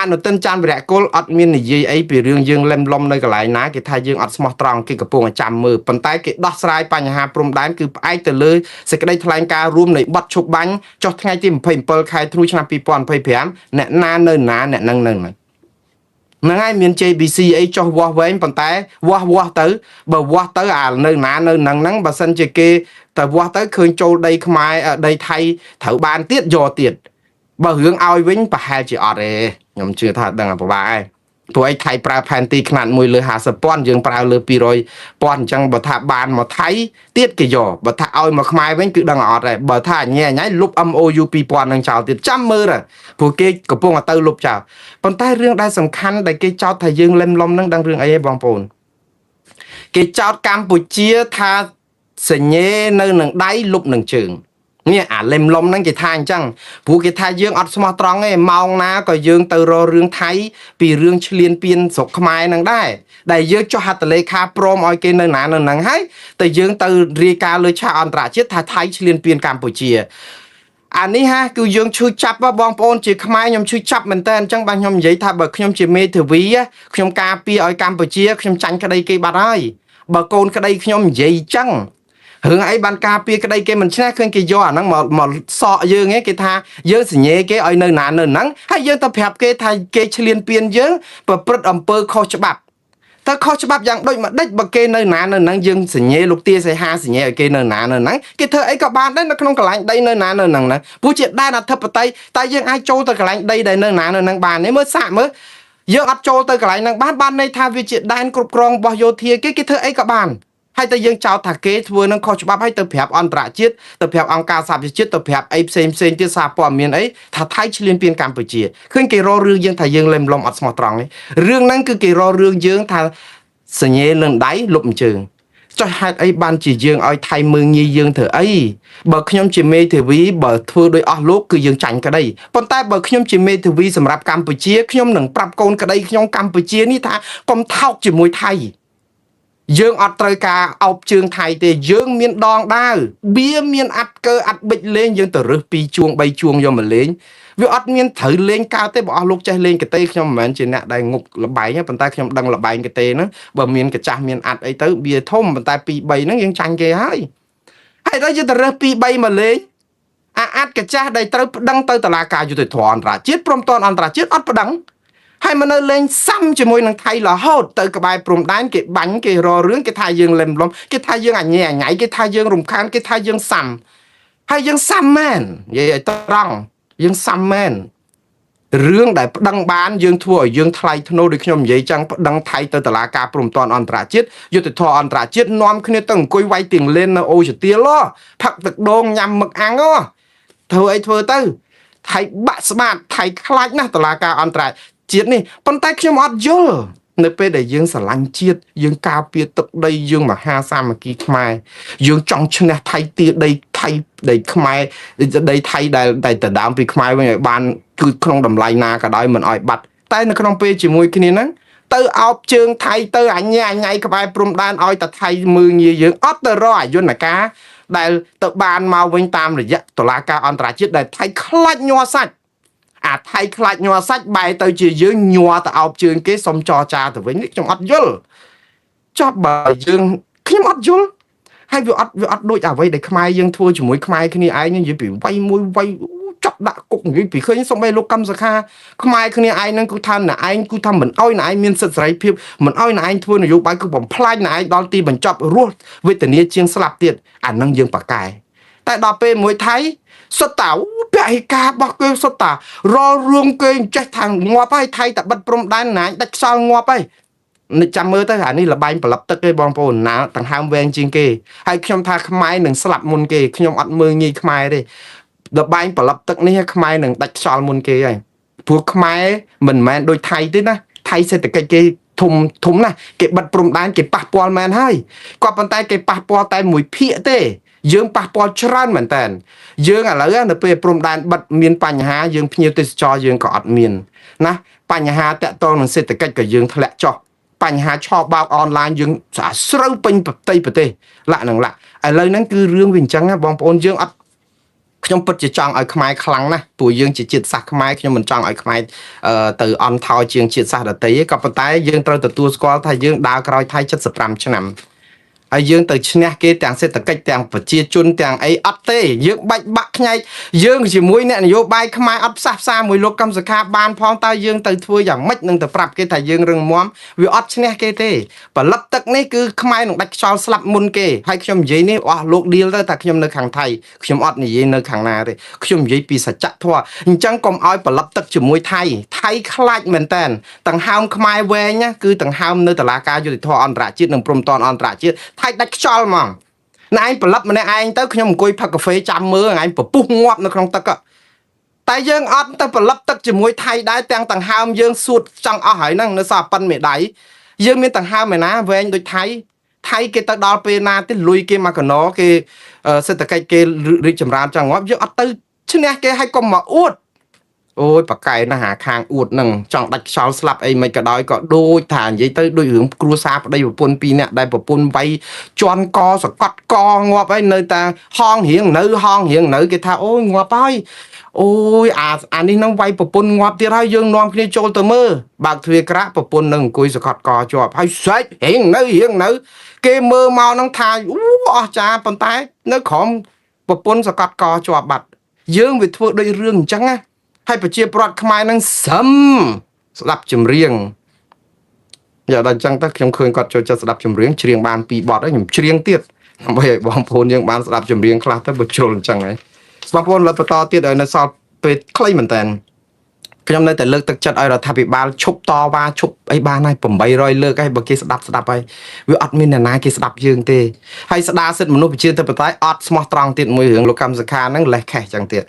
អនុទិនច័ន្ទវរៈកុលអត់មាននិយាយអីពីរឿងយើងលឹមលំនៅកន្លែងណាគេថាយើងអត់ស្មោះត្រង់គេកំពុងតែចាំមើលប៉ុន្តែគេដោះស្រាយបញ្ហាព្រំដែនគឺផ្អែកទៅលើសេចក្តីថ្លែងការណ៍រួមនៃបទឈប់បាញ់ចុះថ្ងៃទី27ខែធ្នូឆ្នាំ2025អ្នកណានៅណាអ្នកនឹងនៅហ្នឹងហើយមាន JBC អីចុះវាស់វែងប៉ុន្តែវាស់ទៅបើវាស់ទៅអានៅណានៅហ្នឹងបើសិនជាគេទៅវាស់ទៅឃើញចូលដីខ្មែរដីថៃត្រូវបានទៀតយកទៀតបើរឿងឲ្យវិញប្រហែលជាអត់ទេខ្ញុំជឿថាដឹងអាប្របាឯងព្រោះឯថៃប្រើផែនទីខ្នាត1លើ50,000យើងប្រើលើ200,000អញ្ចឹងបើថាបានមកថៃទៀតគេយកបើថាឲ្យមកខ្មែរវិញគឺដឹងអត់ដែរបើថាញ៉ៃលុប MOU 2000នឹងចោលទៀតចាំមើលព្រោះគេកំពុងតែទៅលុបចោលប៉ុន្តែរឿងដែលសំខាន់ដែលគេចោទថាយើងលឹមលំនឹងដឹងរឿងអីទេបងប្អូនគេចោទកម្ពុជាថាសញ្ញេនៅនឹងដៃលុបនឹងជើងនេះអាលឹមលំហ្នឹងគេថាអញ្ចឹងព្រោះគេថាយើងអត់ស្មោះត្រង់ទេម៉ោងណាក៏យើងទៅរករឿងថៃពីរឿងឈ្លានពានស្រុកខ្មែរហ្នឹងដែរដែលយើងចុះហត្ថលេខាព្រមឲ្យគេនៅណានៅហ្នឹងហើយតែយើងទៅរាយការណ៍លើឆាកអន្តរជាតិថាថៃឈ្លានពានកម្ពុជាអានេះហាគឺយើងឈឺចាប់បងប្អូនជាខ្មែរខ្ញុំឈឺចាប់មែនតើអញ្ចឹងបាទខ្ញុំនិយាយថាបើខ្ញុំជាមេធាវីខ្ញុំការពារឲ្យកម្ពុជាខ្ញុំចាញ់ក្តីគេបាត់ហើយបើកូនក្តីខ្ញុំនិយាយអញ្ចឹងរឿងអីបានការពារក្តីគេមិនឈ្នះឃើញគេយកអាហ្នឹងមកសក់យើងឯងគេថាយើងសញ្ញេគេឲ្យនៅណានៅហ្នឹងហើយយើងទៅប្រាប់គេថាគេឈ្លានពានយើងប្រព្រឹត្តអំពើខុសច្បាប់តើខុសច្បាប់យ៉ាងដូចម្ដេចបើគេនៅណានៅហ្នឹងយើងសញ្ញេលោកទាសីហាសញ្ញេឲ្យគេនៅណានៅហ្នឹងគេធ្វើអីក៏បានដែរនៅក្នុងកន្លែងដីនៅណានៅហ្នឹងណាព្រោះជាដែនអធិបតេយ្យតែយើងអាចចូលទៅកន្លែងដីដែលនៅណានៅហ្នឹងបានទេមើលសាកមើលយើងអត់ចូលទៅកន្លែងហ្នឹងបានន័យថាវាជាដែនគ្រប់គ្រងរបស់យោធាគេធ្វើអីក៏បានហើយតែយើងចោទថាគេធ្វើនឹងខុសច្បាប់ហើយទៅប្រាប់អន្តរជាតិទៅប្រាប់អង្គការសហប្រជាជាតិទៅប្រាប់អីផ្សេងទៀតសារព័ត៌មានអីថាថៃឈ្លានពានកម្ពុជាឃើញគេរករឿងយើងថាយើងលឹមលំអត់ស្មោះត្រង់ទេរឿងហ្នឹងគឺគេរករឿងយើងថាសញ្ញេនឹងដៃលុបអញ្ជើងចុះហេតុអីបានជាយើងឲ្យថៃមើងងាយយើងធ្វើអីបើខ្ញុំជាមេធាវីបើធ្វើដោយអស់លោកគឺយើងចាញ់ក្តីប៉ុន្តែបើខ្ញុំជាមេធាវីសម្រាប់កម្ពុជាខ្ញុំនឹងប្រាប់កូនក្តីខ្ញុំកម្ពុជានេះថាកុំថោកជាមួយថៃយើងអត់ត្រូវការអោបជើងថៃទេយើងមានដងដាវបៀមានអាត់កើអាត់បិចលេងយើងទៅរើស2ជួង3ជួងយកមកលេងវាអត់មានត្រូវលេងកើតទេបើអស់លោកចេះលេងកទេខ្ញុំមិនមែនជាអ្នកដែលងប់លបែងទេប៉ុន្តែខ្ញុំដឹងលបែងកទេហ្នឹងបើមានកចាស់មានអាត់អីទៅបៀធំប៉ុន្តែ2 3ហ្នឹងយើងចាញ់គេហើយហើយដល់យើងទៅរើស2 3មកលេងអាត់កចាស់ដែលត្រូវប្តឹងទៅតុលាការយុត្តិធម៌អន្តរជាតិព្រមទាំងអន្តរជាតិអត់ប្តឹងហើយមកនៅលេងសាំជាមួយនឹងថៃរហូតទៅក្បែរព្រំដែនគេបាញ់គេរករឿងគេថាយើងលឹមលំគេថាយើងអញញ៉ៃគេថាយើងរំខានគេថាយើងសាំហើយយើងសាំមែននិយាយឲ្យត្រង់យើងសាំមែនរឿងដែលប្តឹងបានយើងធ្វើឲ្យយើងថ្លៃធ្នូដូចខ្ញុំនិយាយចឹងប្តឹងថៃទៅតុលាការព្រំទាំងអន្តរជាតិយុត្តិធម៌អន្តរជាតិនាំគ្នាទៅអង្គុយវាយទៀងលេននៅអូជាទៀលផឹកទឹកដូងញ៉ាំមឹកអាំងធ្វើអីធ្វើទៅថៃបាក់ស្បាតថៃខ្លាចណាស់តុលាការអន្តរជាតិនេះប៉ុន្តែខ្ញុំអត់យល់នៅពេលដែលយើងស្រឡាញ់ជាតិយើងការពារទឹកដីយើងមហាសាមគ្គីខ្មែរយើងចង់ឈ្នះថៃទាដីថៃដីខ្មែរដីថៃដែលទៅដើមពីខ្មែរវិញឲ្យបានគឺក្នុងតម្លៃណាក៏ដោយមិនឲ្យបាត់តែនៅក្នុងពេលជាមួយគ្នាហ្នឹងទៅអោបជើងថៃទៅអញញ៉ៃក្បែរព្រំដែនឲ្យតែថៃមើងងាយយើងអត់ទៅរកអយន្តការដែលទៅបានមកវិញតាមរយៈតុលាការអន្តរជាតិដែលថៃខ្លាចញ័រសាច់ អាថៃខ្លាចញ័រសាច់បែរទៅជាយើងញ័រទៅអោបជើងគេសុំចរចាទៅវិញនេះខ្ញុំអត់យល់ចប់បើយើងខ្ញុំអត់យល់ហើយវាអត់ដូចអ្វីដែលខ្មែរយើងធ្វើជាមួយខ្មែរគ្នាឯងនិយាយពីវាយមួយវាយចាប់ដាក់គុកនិយាយពីឃើញសំបីលោកកម្មសខាខ្មែរគ្នាឯងហ្នឹងគឺថាណែឯងគឺថាមិនអោយណែឯងមានសិទ្ធិសេរីភាពមិនអោយណែឯងធ្វើនយោបាយគឺបំផ្លាញណែឯងដល់ទីបញ្ចប់រស់វេទនាជាងស្លាប់ទៀតអាហ្នឹងយើងប៉ាកែតែដល់ពេលមួយថៃសុទ្ធតាពហិការរបស់គេសុទ្ធតារលរឿងគេចេះថាងាប់ហើយថៃតែបិទព្រំដែនណាដាច់ខ្សោយងាប់ហើយនេះចាំមើលទៅអានេះលបែងប្រឡប់ទឹកទេបងប្អូនណាដង្ហើមវែងជាងគេហើយខ្ញុំថាខ្មែរនឹងស្លាប់មុនគេខ្ញុំអត់មើលងាយខ្មែរទេលបែងប្រឡប់ទឹកនេះខ្មែរនឹងដាច់ខ្យល់មុនគេហើយព្រោះខ្មែរមិនមែនដូចថៃទេណាថៃសេដ្ឋកិច្ចគេធំណាស់គេបិទព្រំដែនគេប៉ះពាល់មែនហើយគាត់ប៉ុន្តែគេប៉ះពាល់តែមួយភាគទេយើងប៉ះពាល់ច្រើនមែនតើយើងឥឡូវនៅពេលព្រំដែនបិទមានបញ្ហាយើងភ្ញៀវទេសចរយើងក៏អត់មានណាបញ្ហាតាក់ទងនឹងសេដ្ឋកិច្ចក៏យើងធ្លាក់ចុះបញ្ហាឆោបបោកអនឡាញយើងស្រូវពេញប្រទេសលាក់នឹងលាក់ឥឡូវហ្នឹងគឺរឿងវាអញ្ចឹងណាបងប្អូនយើងអត់ខ្ញុំពិតជាចង់ឲ្យខ្មែរខ្លាំងណាស់ព្រោះយើងជាជាតិសាសន៍ខ្មែរខ្ញុំមិនចង់ឲ្យខ្មែរទៅអន់ថយជាងជាតិសាសន៍ដទៃទេក៏ប៉ុន្តែយើងត្រូវទទួលស្គាល់ថាយើងដើរក្រោយថៃ75ឆ្នាំហើយយើងទៅឈ្នះគេទាំងសេដ្ឋកិច្ចទាំងប្រជាជនទាំងអីអត់ទេយើងបាច់បាក់ខ្ញែកយើងជាមួយអ្នកនយោបាយខ្មែរអត់ផ្សះផ្សាមួយលោកកម្មសខាបានផងតើយើងទៅធ្វើយ៉ាងម៉េចនឹងទៅប្រាប់គេថាយើងរឹងមាំវាអត់ឈ្នះគេទេផលិតទឹកនេះគឺខ្មែរនឹងដាច់ខ្យល់ស្លាប់មុនគេហើយខ្ញុំនិយាយនេះអស់លោកឌីលទៅថាខ្ញុំនៅខាងថៃខ្ញុំអត់និយាយនៅខាងណាទេខ្ញុំនិយាយពីសច្ចធម៌អញ្ចឹងកុំឲ្យផលិតទឹកជាមួយថៃខ្លាចមែនតើដង្ហើមខ្មែរវែងណាគឺដង្ហើមនៅតុលាការយុតិធម៌អន្តរជាតិនិងព្រំដែនអន្តរជាតិថៃដាច់ខ្យល់ហ្មងណែឯងផលិតម្នាក់ឯងទៅខ្ញុំអង្គុយផឹកកាហ្វេចាំមើលឯងពពុះងាប់នៅក្នុងទឹកតែយើងអត់ទៅផលិតទឹកជាមួយថៃដែរទាំងដង្ហើមយើងសួតចង់អស់ហើយហ្នឹងនៅសល់ប៉ុនមេដៃយើងមានដង្ហើមឯណាវែងដូចថៃគេទៅដល់ពេលណាទេលុយគេមកកណោគេសេដ្ឋកិច្ចគេរីកចម្រើនចង់ងាប់យើងអត់ទៅឈ្នះគេឲ្យកុំមកអួតអូយប៉កែណាស់ខាងអួតហ្នឹងចង់ដាច់ខ្យល់ស្លាប់អីមិនក៏ដោយក៏ដូចថានិយាយទៅដូចរឿងគ្រួសារប្តីប្រពន្ធ2នាក់ដែលប្រពន្ធវាយជន់កសកត់កងាប់ហើយនៅតែហងរៀងនៅគេថាអូយងាប់ហើយអូយអានេះនឹងវាយប្រពន្ធងាប់ទៀតហើយយើងនាំគ្នាចូលទៅមើលបើកទ្វារក្រាក់ប្រពន្ធនឹងអង្គុយសកត់កជាប់ហើយស្រែករៀងនៅគេមើលមកនឹងថាអូអស់ចាប៉ុន្តែនៅក្រោមប្រពន្ធសកត់កជាប់បាត់យើងវាធ្វើដូចរឿងអញ្ចឹងណាហើយប្រជាប្រដ្ឋខ្មែរនឹងសឹមស្ដាប់ចម្រៀងយ៉ាដល់អញ្ចឹងទៅខ្ញុំឃើញគាត់ចូលចិត្តស្ដាប់ចម្រៀងច្រៀងបាន2បទហើយខ្ញុំច្រៀងទៀតដើម្បីឲ្យបងប្អូនយើងបានស្ដាប់ចម្រៀងខ្លះទៅបើជ្រុលអញ្ចឹងហើយបងប្អូនលត់បន្តទៀតឲ្យនៅសល់ពេលខ្លីមែនតើខ្ញុំនៅតែលើកទឹកចិត្តឲ្យរដ្ឋាភិបាលឈប់តវ៉ាឈប់អីបានហើយ800លើកហើយបើគេស្ដាប់ហើយវាអត់មានអ្នកណាគេស្ដាប់យើងទេហើយស្ដារសិទ្ធិមនុស្សប្រជាធិបតេយ្យអត់ស្មោះត្រង់ទៀតមួយរឿងលោកកម្មសខាហ្នឹងលេះខេះចឹងទៀត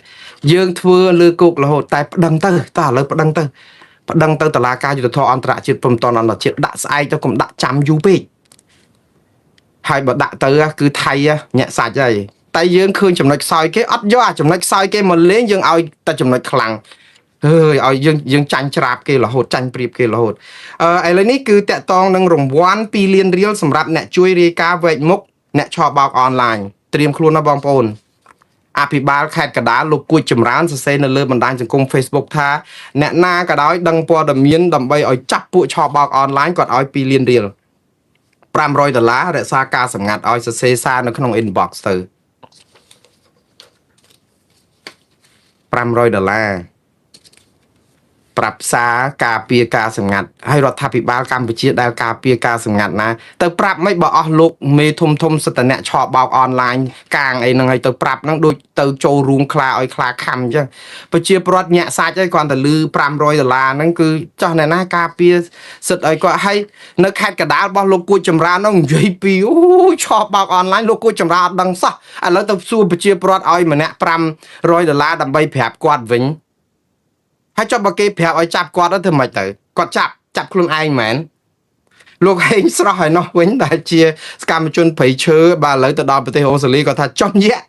យើងធ្វើលើគោករហូតតែប្តឹងទៅតើឥឡូវប្តឹងទៅតុលាការយុត្តិធម៌អន្តរជាតិព្រមទាំងអន្តរជាតិដាក់ស្អែកទៅកុំដាក់ចាំយូរពេកហើយបើដាក់ទៅគឺថៃញាក់សាច់ហើយតែយើងឃើញចំណុចខ្សោយគេអត់យកអាចំណុចខ្សោយគេមកលេងយើងឲ្យតែចំណុចខ្លាំងឲ្យយើងចាញ់ច្រាបគេរហូតចាញ់ព្រៀបគេរហូតឥឡូវនេះគឺតាក់តងនឹងរង្វាន់2លានរៀលសម្រាប់អ្នកជួយរាយការណ៍វែកមុខអ្នកឆបោកអនឡាញត្រៀមខ្លួនណាបងប្អូនអភិបាលខេត្តកណ្ដាលលោកគួចចម្រើនសរសេរនៅលើបណ្ដាញសង្គម Facebook ថាអ្នកណាក៏ដោយដឹងព័ត៌មានដើម្បីឲ្យចាប់ពួកឆបោកអនឡាញគាត់ឲ្យ2លានរៀល$500រក្សាការសម្ងាត់ឲ្យសរសេរសារនៅក្នុង inbox ទៅ$500ប្រាប់សារការពារការសម្ងាត់ហើយរដ្ឋាភិបាលកម្ពុជាដែលការពារការសម្ងាត់ណាទៅប្រាប់មិនបើអស់លោកមេធំសិតអ្នកឆោបោកអនឡាញកាងអីហ្នឹងហើយទៅប្រាប់ហ្នឹងដូចទៅចូលរួមខ្លាឲ្យខ្លាខំអញ្ចឹងប្រជាពលរដ្ឋញាក់សាច់ហើយគ្រាន់តែលឺ$500ហ្នឹងគឺចោះអ្នកណាការពារសិតឲ្យគាត់ហើយនៅខេត្តកណ្ដាលរបស់លោកគួចចម្រើនហ្នឹងនិយាយពីអូឆោបោកអនឡាញលោកគួចចម្រើនអត់ដឹងសោះឥឡូវទៅសួរប្រជាពលរដ្ឋឲ្យម្នាក់$500ដើម្បីប្រាប់គាត់វិញហើយចុះបើគេប្រាប់ឲ្យចាប់គាត់ទៅធ្វើម៉េចទៅគាត់ចាប់ខ្លួនឯងមែនលោកហេងស្រស់ហើយនោះវិញដែលជាសកម្មជនព្រៃឈើបាទឥឡូវទៅដល់ប្រទេសអូស្ត្រាលីគាត់ថាចំញាក់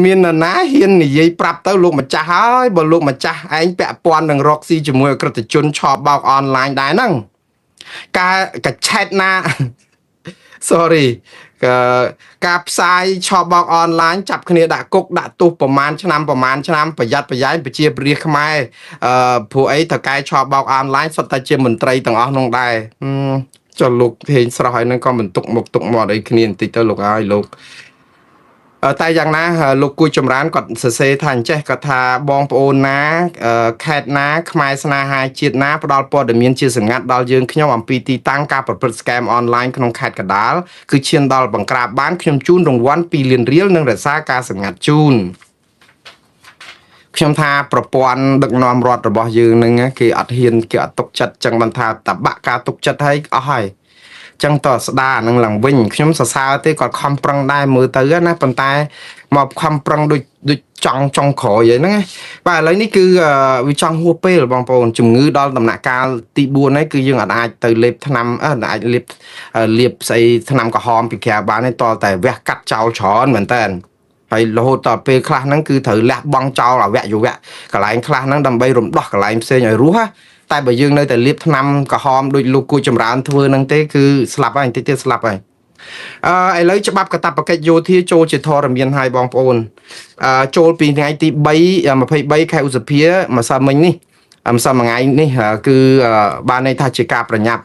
មាននរណាហ៊ាននិយាយប្រាប់ទៅលោកម្ចាស់ហើយបើលោកម្ចាស់ឯងពាក់ព័ន្ធនឹងរកស៊ីជាមួយអក្រិតជនឆបោកអនឡាញដែរហ្នឹងការកឆែតណា sorry ការផ្សាយឆបោកអនឡាញចាប់គ្នាដាក់គុកដាក់ទោសប្រមាណឆ្នាំប្រយ័ត្នប្រយែងប្រជាប្រិយខ្មែរព្រោះអីតកែឆបោកអនឡាញសុទ្ធតែជាមន្ត្រីទាំងអស់នោះដែរចុះលោកហេងស្រស់ហើយនឹងក៏មិនទុកមុខទុកមាត់អីគ្នាបន្តិចទៅលោកហើយលោកតែយ៉ាងណាលោកគួយចម្រើនគាត់សរសេរថាអញ្ចេះគាត់ថាបងប្អូនណាខេត្តណាខ្មែរស្នេហាជាតិណាផ្ដល់ព័ត៌មានជាសម្ងាត់ដល់យើងខ្ញុំអំពីទីតាំងការប្រព្រឹត្តស្កែមអនឡាញក្នុងខេត្តកណ្ដាលគឺឈានដល់បង្ក្រាបបានខ្ញុំជូនរង្វាន់2លានរៀលនិងរក្សាការសម្ងាត់ជូនខ្ញុំថាប្រព័ន្ធដឹកនាំរដ្ឋរបស់យើងនឹងគេអត់ហ៊ានគេអត់ទុកចិត្តចឹងបានថាតបាក់ការទុកចិត្តឲ្យអស់ហើយចឹងតស្ដារនឹងឡើងវិញខ្ញុំសរសើរទេគាត់ខំប្រឹងដែរមើលទៅណាប៉ុន្តែមកខំប្រឹងដូចចង់ក្រោយហ្នឹងណាបាទឥឡូវនេះគឺវាចង់ហួសពេលបងប្អូនជំងឺដល់ដំណាក់កាលទី4ហ្នឹងគឺយើងអាចទៅលេបថ្នាំអាចលេបស្អីថ្នាំក្រហមពីក្រៅបានទេតតែវះកាត់ចោលច្រើនមែនតើហើយរហូតដល់ពេលខ្លះហ្នឹងគឺត្រូវលះបង់ចោលអវយវៈកន្លែងខ្លះហ្នឹងដើម្បីរំដោះកន្លែងផ្សេងឲ្យរស់ណាតែបើយើងនៅតែលាបថ្នាំក្រហមដូចលោកគួរចម្រើនធ្វើនឹងទេគឺស្លាប់ហើយបន្តិចទៀតស្លាប់ហើយឥឡូវច្បាប់កាតព្វកិច្ចយោធាចូលជាធរមានហើយបងប្អូនចូលពីថ្ងៃទី3 23ខែឧសភាម្សិលមិញនេះម្សិលមួយថ្ងៃនេះគឺបានន័យថាជាការប្រញាប់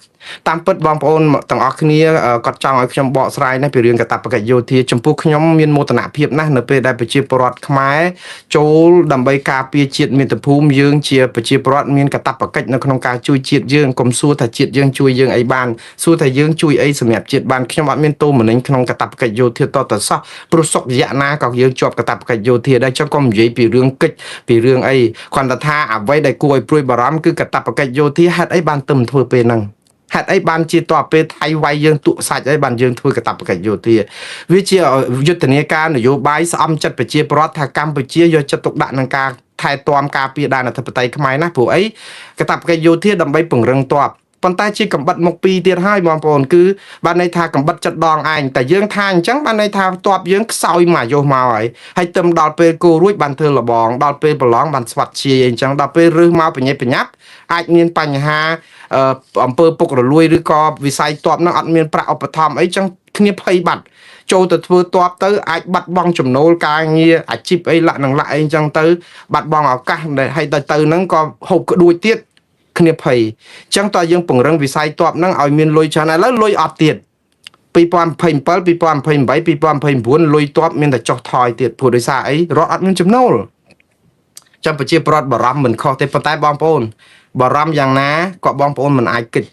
តាមពិតបងប្អូនទាំងអស់គ្នាគាត់ចង់ឲ្យខ្ញុំបកស្រាយនេះពីរឿងកាតព្វកិច្ចយោធាចំពោះខ្ញុំមានមោទនភាពណាស់នៅពេលដែលប្រជាពលរដ្ឋខ្មែរចូលដើម្បីការពារជាតិមាតុភូមិយើងជាប្រជាពលរដ្ឋមានកាតព្វកិច្ចនៅក្នុងការជួយជាតិយើងកុំសួរថាជាតិយើងជួយយើងអីបានសួរថាយើងជួយអីសម្រាប់ជាតិបានខ្ញុំអត់មានទោសមនិញក្នុងកាតព្វកិច្ចយោធាតតសោះព្រោះសុខរយៈណាក៏យើងជាប់កាតព្វកិច្ចយោធាដែរចឹងកុំនិយាយពីរឿងកិច្ចពីរឿងអីគ្រាន់តែថាអ្វីដែលគួរឲ្យព្រួយបារម្ភគឺកាតព្វកិច្ចយោធាហេតុអីបានទៅធ្វើពេលហ្នឹងហេតុអីបានជាតបពេលថៃវាយយើងទុកសាច់អីបានយើងធ្វើកាតព្វកិច្ចយោធាវាជាយុទ្ធនាការនយោបាយស្អំចិត្តប្រជាពលរដ្ឋថាកម្ពុជាយកចិត្តទុកដាក់នឹងការថែទាំការពារដែនអធិបតេយ្យខ្មែរណាព្រោះអីកាតព្វកិច្ចយោធាដើម្បីពង្រឹងទ័ពប៉ុន្តែជាកំបិតមុខពីរទៀតហើយបងប្អូនគឺបានន័យថាកំបិតចិត្តដងឯងតែយើងថាអញ្ចឹងបានន័យថាទ័ពយើងខ្សោយមកយោមកហើយទៅដល់ពេលគោរួចបានធ្វើលបងដល់ពេលប្រឡងបានស្វាត់ជាអញ្ចឹងដល់ពេលរើសមកបញ្ញាបញ្ញាប់អាចមានបញ្ហាអំពើពុករលួយឬក៏វិស័យទ័ពនឹងអត់មានប្រាក់ឧបត្ថម្ភអីចឹងគ្នាភ័យបាត់ចូលទៅធ្វើទ័ពទៅអាចបាត់បង់ចំណូលការងារអាជីពអីលក្ខនឹងលក្ខអីអញ្ចឹងទៅបាត់បង់ឱកាសដែលឲ្យទៅហ្នឹងក៏ហូបក្ដួចទៀតគ្នាភ័យអញ្ចឹងតើយើងពង្រឹងវិស័យទ័ពហ្នឹងឲ្យមានលុយច្រើនឥឡូវលុយអត់ទៀត2027 2028 2029លុយទ័ពមានតែចុះថយទៀតព្រោះដោយសារអីរដ្ឋអត់មានចំណូលចាំប្រជាប្រដ្ឋបារម្ភមិនខុសទេប៉ុន្តែបងប្អូនបារម្ភយ៉ាងណាក៏បងប្អូនមិនអាចកិច្ច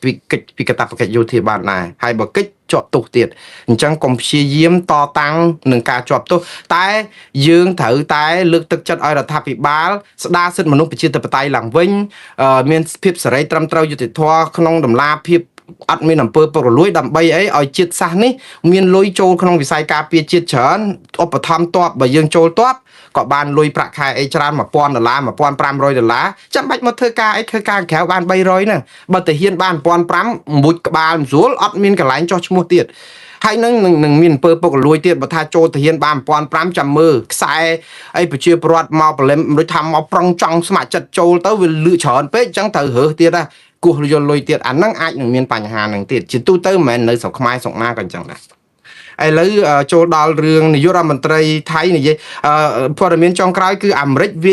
ពីកាតព្វកិច្ចយោធាបានដែរហើយបើកិច្ចជាប់ទោសទៀតអញ្ចឹងកុំព្យាយាមតតាំងនឹងការជាប់ទោសតែយើងត្រូវតែលើកទឹកចិត្តឲ្យរដ្ឋាភិបាលស្ដារសិទ្ធិមនុស្សប្រជាធិបតេយ្យឡើងវិញមានភាពសេរីត្រឹមត្រូវយុត្តិធម៌ក្នុងដំណាភាពអត់មានអំពើពុករលួយដើម្បីអីឲ្យជាតិសាសន៍នេះមានលុយចូលក្នុងវិស័យការពារជាតិច្រើនឧបត្ថម្ភទ័ពបើយើងចូលទ័ពក៏បានលុយប្រាក់ខែអីច្រើន$1000 $1500ចាំបាច់មកធ្វើការអីធ្វើការក្រៅបាន300ហ្នឹងបើទៅហ៊ានបាន1500មួយក្បាលមិនស្រួលអត់មានកន្លែងចោះឈ្មោះទៀតហើយនឹងមានអំពើពុករលួយទៀតបើថាចូលទៅហ៊ានបាន1500ចាំមើលខ្សែអីប្រជាពលរដ្ឋមកប្រឡែមដូចថាមកប្រឹងចង់ស្ម័គ្រចិត្តចូលទៅវាលឺច្រើនពេកអញ្ចឹងត្រូវរើសទៀតណាគោះយកលុយទៀតអាហ្នឹងអាចនឹងមានបញ្ហាហ្នឹងទៀតជាទូទៅមិនមែននៅស្រុកខ្មែរស្រុកណាក៏អញ្ចឹងដែរឥឡូវចូលដល់រឿងនាយករដ្ឋមន្ត្រីថៃនិយាយព័ត៌មានចុងក្រោយគឺអាមេរិកវា